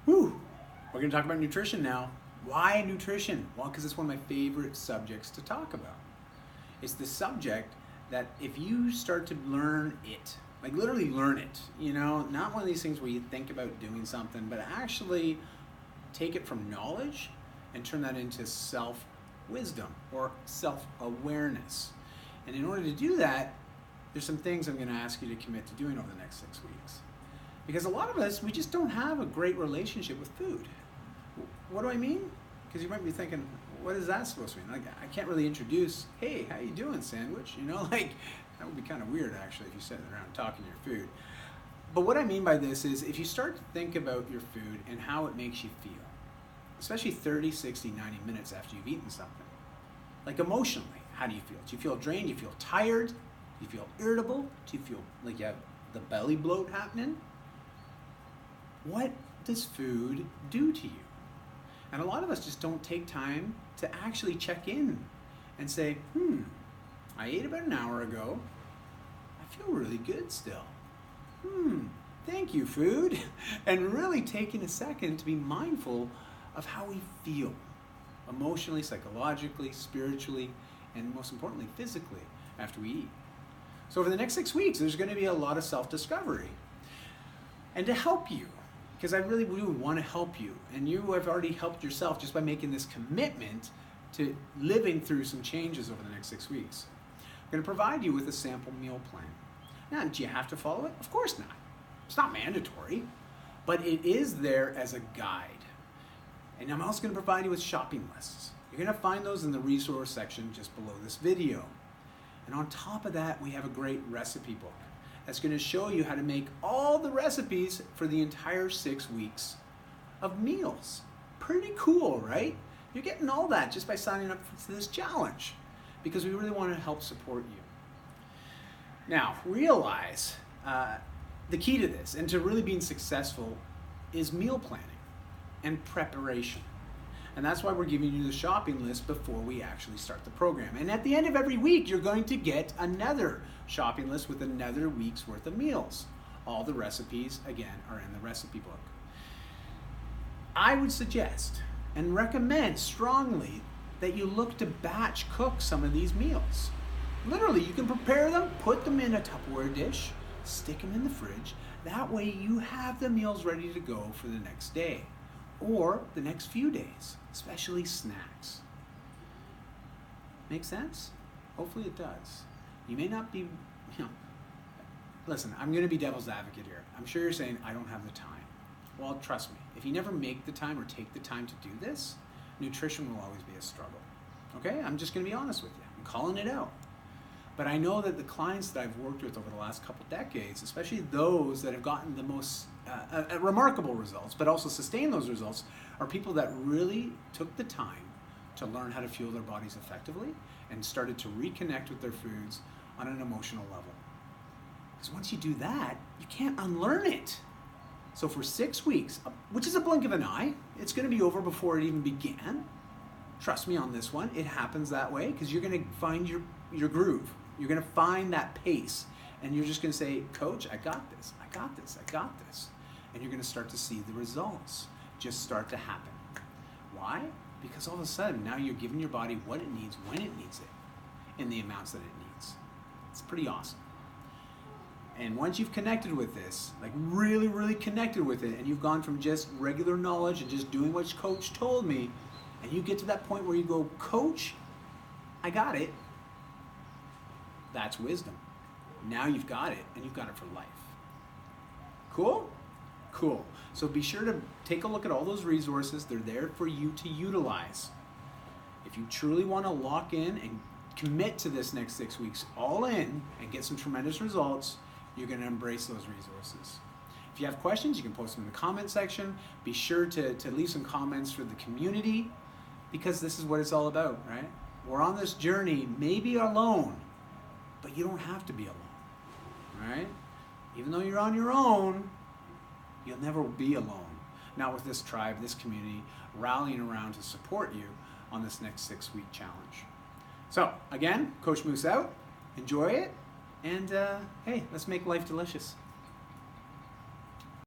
Whew. We're going to talk about nutrition now. Why nutrition? Well, because it's one of my favorite subjects to talk about. It's the subject that if you start to learn it, like literally learn it, not one of these things where you think about doing something, but actually take it from knowledge and turn that into self-wisdom or self-awareness. And in order to do that, there's some things I'm going to ask you to commit to doing over the next 6 weeks. Because a lot of us, we just don't have a great relationship with food. What do I mean? Because you might be thinking, what is that supposed to mean? Like, I can't really introduce, hey, how you doing, sandwich? That would be kind of weird, actually, if you sat around talking your food. But what I mean by this is, if you start to think about your food and how it makes you feel, especially 30, 60, 90 minutes after you've eaten something, like emotionally, how do you feel? Do you feel drained? Do you feel tired? Do you feel irritable? Do you feel like you have the belly bloat happening? What does food do to you? And a lot of us just don't take time to actually check in and say, I ate about an hour ago. I feel really good still. Thank you, food. And really taking a second to be mindful of how we feel emotionally, psychologically, spiritually, and most importantly, physically after we eat. So over the next 6 weeks, there's going to be a lot of self-discovery. And to help you, because I really do want to help you, and you have already helped yourself just by making this commitment to living through some changes over the next 6 weeks. I'm going to provide you with a sample meal plan. Now, do you have to follow it? Of course not. It's not mandatory, but it is there as a guide. And I'm also going to provide you with shopping lists. You're going to find those in the resource section just below this video. And on top of that, we have a great recipe book that's going to show you how to make all the recipes for the entire 6 weeks of meals. Pretty cool, right? You're getting all that just by signing up to this challenge, because we really want to help support you. Now, realize the key to this and to really being successful is meal planning and preparation. And that's why we're giving you the shopping list before we actually start the program. And at the end of every week, you're going to get another shopping list with another week's worth of meals. All the recipes, again, are in the recipe book. I would suggest and recommend strongly that you look to batch cook some of these meals. Literally, you can prepare them, put them in a Tupperware dish, stick them in the fridge. That way you have the meals ready to go for the next day or the next few days, especially snacks. Make sense? Hopefully it does. You may not be, listen, I'm going to be devil's advocate here. I'm sure you're saying, I don't have the time. Well, trust me, if you never make the time or take the time to do this, nutrition will always be a struggle. Okay? I'm just going to be honest with you. I'm calling it out. But I know that the clients that I've worked with over the last couple decades, especially those that have gotten the most remarkable results, but also sustained those results, are people that really took the time to learn how to fuel their bodies effectively and started to reconnect with their foods on an emotional level. Because once you do that, you can't unlearn it. So for 6 weeks, which is a blink of an eye, it's going to be over before it even began. Trust me on this one, it happens that way because you're going to find your groove. You're going to find that pace, and you're just going to say, Coach, I got this, I got this, I got this. And you're going to start to see the results just start to happen. Why? Because all of a sudden, now you're giving your body what it needs, when it needs it, in the amounts that it needs. It's pretty awesome. And once you've connected with this, like really, really connected with it, and you've gone from just regular knowledge and just doing what Coach told me, and you get to that point where you go, Coach, I got it. That's wisdom. Now you've got it, and you've got it for life. Cool? Cool. So be sure to take a look at all those resources. They're there for you to utilize. If you truly want to lock in and commit to this next 6 weeks all in and get some tremendous results, you're going to embrace those resources. If you have questions, you can post them in the comment section. Be sure to leave some comments for the community, because this is what it's all about, right? We're on this journey, maybe alone, but you don't have to be alone, right? Even though you're on your own, you'll never be alone. Not with this tribe, this community, rallying around to support you on this next 6-week challenge. So, again, Coach Moose out. Enjoy it. And, hey, let's make life delicious.